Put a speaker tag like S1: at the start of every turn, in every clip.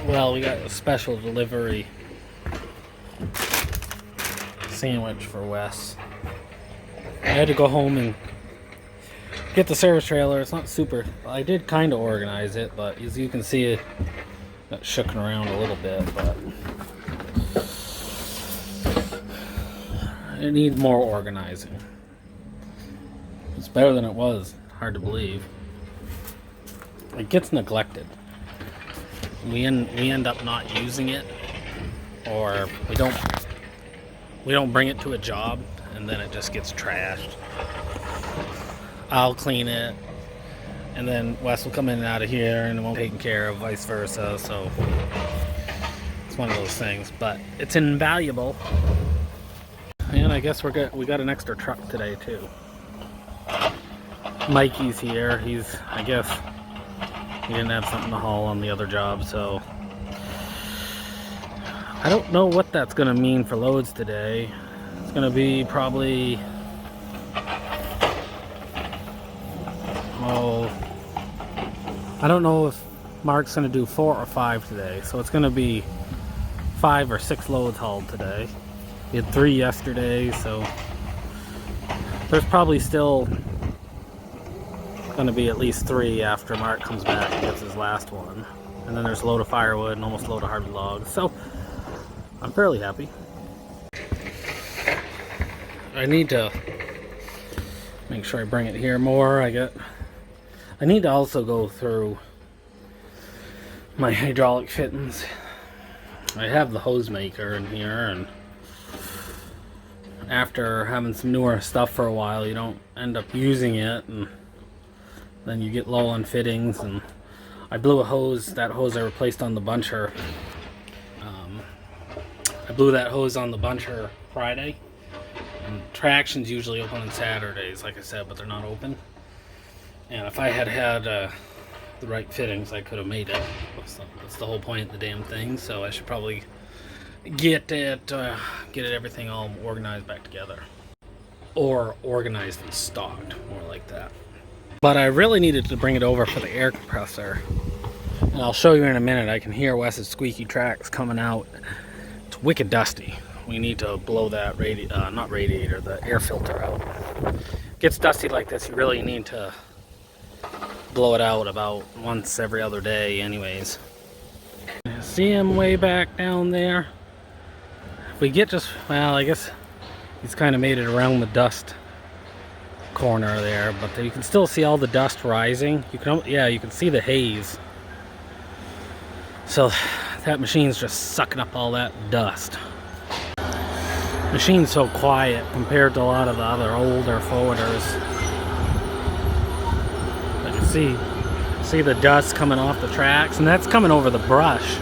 S1: Well, we got a special delivery sandwich for Wes. I had to go home and get the service trailer. It's not super. I did kind of organize it, but as you can see, it got shooken around a little bit. But it needs more organizing. It's better than it was. Hard to believe. It gets neglected. We end up not using it, or we don't bring it to a job, and then it just gets trashed. I'll clean it, and then Wes will come in and out of here, and it won't be taken care of, vice versa. So it's one of those things, but it's invaluable. And I guess we got an extra truck today too. Mikey's here. I guess he didn't have something to haul on the other job, so I don't know what that's gonna mean for loads today. It's gonna be probably, I don't know if Mark's gonna do 4 or 5 today, so it's gonna be 5 or 6 loads hauled today. We had 3 yesterday, so there's probably still gonna be at least 3 after Mark comes back and gets his last one. And then there's a load of firewood and almost a load of hardwood logs, so I'm fairly happy. I need to make sure I bring it here more. I need to also go through my hydraulic fittings. I have the hose maker in here, and after having some newer stuff for a while, you don't end up using it, and then you get low on fittings. And I blew a hose, that hose I replaced on the buncher. I blew that hose on the buncher Friday, and traction's usually open on Saturdays, like I said, but they're not open. And if I had the right fittings, I could have made it. That's the whole point of the damn thing. So I should probably get everything all organized back together, or organized and stocked, more like that. But I really needed to bring it over for the air compressor, and I'll show you in a minute. I can hear Wes's squeaky tracks coming out. It's wicked dusty. We need to blow that not radiator, the air filter out. It gets dusty like this, you really need to blow it out about once every other day anyways. See him way back down there? If we get well, I guess he's kind of made it around the dust corner there, but you can still see all the dust rising. You can see the haze. So that machine's just sucking up all that dust. Machine's so quiet compared to a lot of the other older forwarders. But you see the dust coming off the tracks, and that's coming over the brush.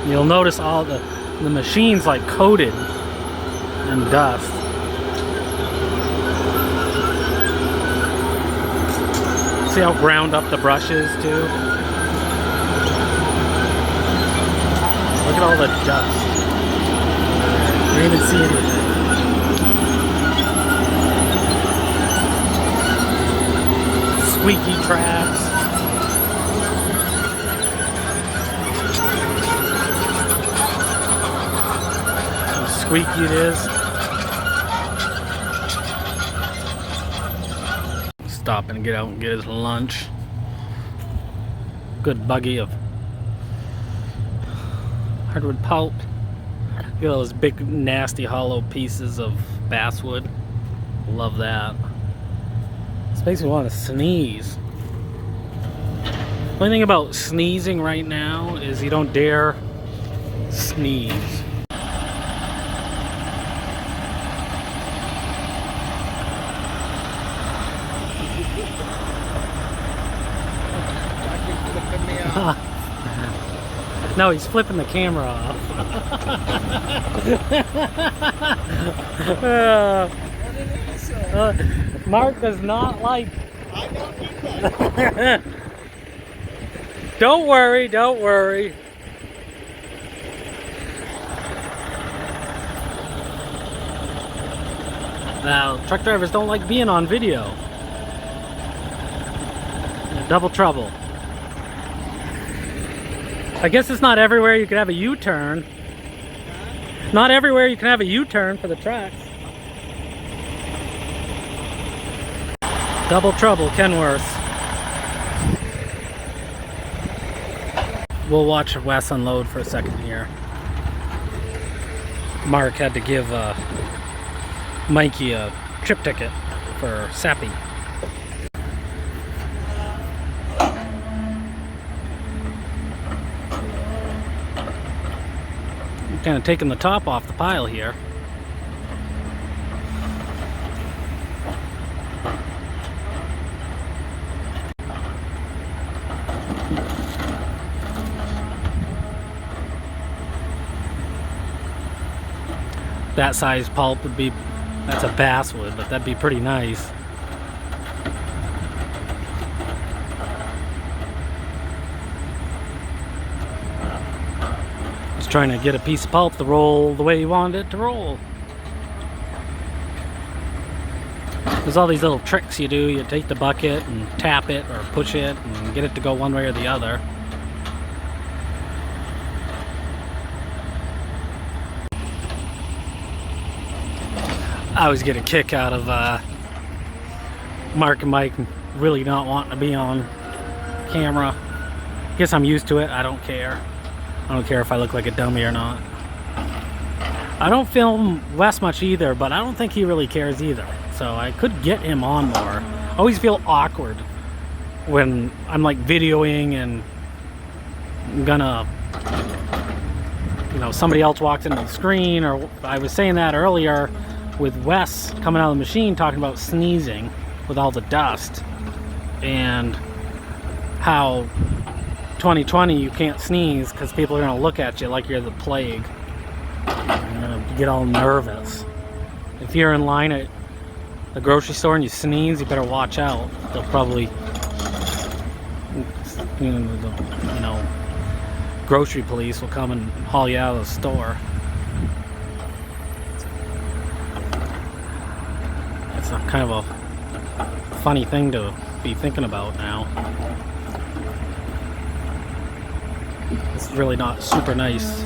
S1: You'll notice all the machine's like coated in dust. See how ground up the brush is too? Look at all the dust. You can't even see anything. Squeaky tracks. How squeaky it is. Stop and get out and get his lunch. Good buggy of hardwood pulp. Look at those big nasty hollow pieces of basswood. Love that. This makes me want to sneeze. The only thing about sneezing right now is you don't dare sneeze. No, he's flipping the camera off. Mark does not like.
S2: I don't do that.
S1: Don't worry, don't worry. Now, truck drivers don't like being on video. Double trouble. I guess it's not everywhere you can have a U-turn. Not everywhere you can have a U-turn for the tracks. Double trouble, Kenworth. We'll watch Wes unload for a second here. Mark had to give Mikey a trip ticket for Sappy. Kind of taking the top off the pile here. That size pulp would be, that's a basswood, but that'd be pretty nice. Just trying to get a piece of pulp to roll the way you wanted it to roll. There's all these little tricks you do. You take the bucket and tap it or push it and get it to go one way or the other. I always get a kick out of Mark and Mike really not wanting to be on camera. Guess I'm used to it. I don't care. I don't care if I look like a dummy or not. I don't film Wes much either, but I don't think he really cares either. So I could get him on more. I always feel awkward when I'm like videoing and I'm gonna, you know, somebody else walks into the screen, or I was saying that earlier with Wes coming out of the machine talking about sneezing with all the dust and how 2020 you can't sneeze because people are going to look at you like you're the plague. You're going to get all nervous. If you're in line at the grocery store and you sneeze, you better watch out. They'll probably, you know, grocery police will come and haul you out of the store. It's a kind of a funny thing to be thinking about now. It's really not super nice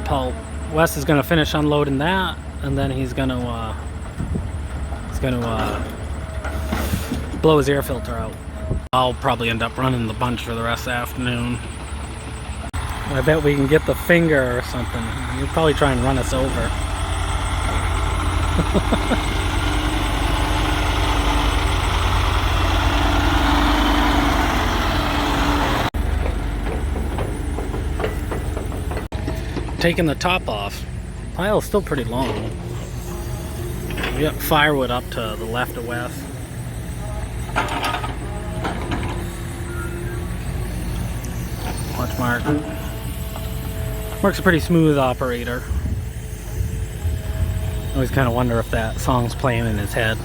S1: pulp. Wes is going to finish unloading that, and then he's going to blow his air filter out. I'll probably end up running the bunch for the rest of the afternoon. I bet we can get the finger or something. He'll probably try and run us over. Taking the top off. Pile's still pretty long. We got firewood up to the left of Wes. Watch Mark. Mark's a pretty smooth operator. I always kind of wonder if that song's playing in his head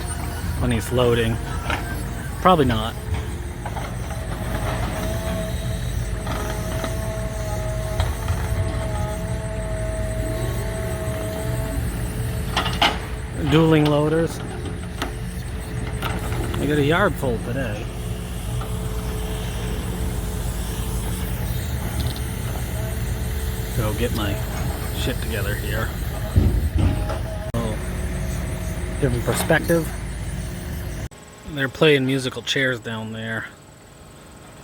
S1: when he's loading. Probably not. Dueling loaders. I got a yard full today. Go get my shit together here. So, different perspective. They're playing musical chairs down there.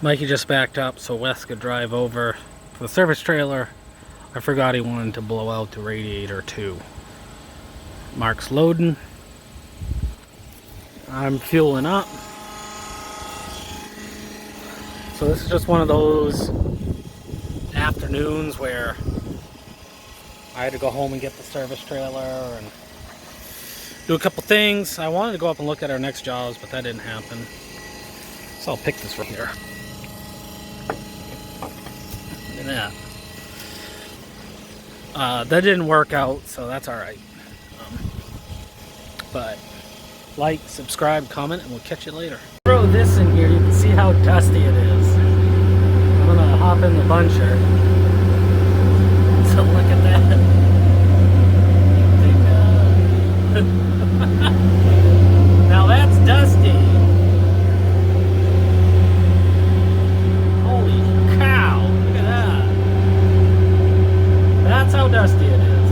S1: Mikey just backed up so Wes could drive over to the service trailer. I forgot he wanted to blow out the radiator too. Mark's loading. I'm fueling up. So this is just one of those afternoons where I had to go home and get the service trailer and do a couple things. I wanted to go up and look at our next jobs, but that didn't happen. So I'll pick this right here. Look at that. That didn't work out, so that's alright. But like, subscribe, comment, and we'll catch you later. Throw this in here, you can see how dusty it is. I'm gonna hop in the buncher. So look at that. Now that's dusty. Holy cow, look at that.
S2: how dusty it is.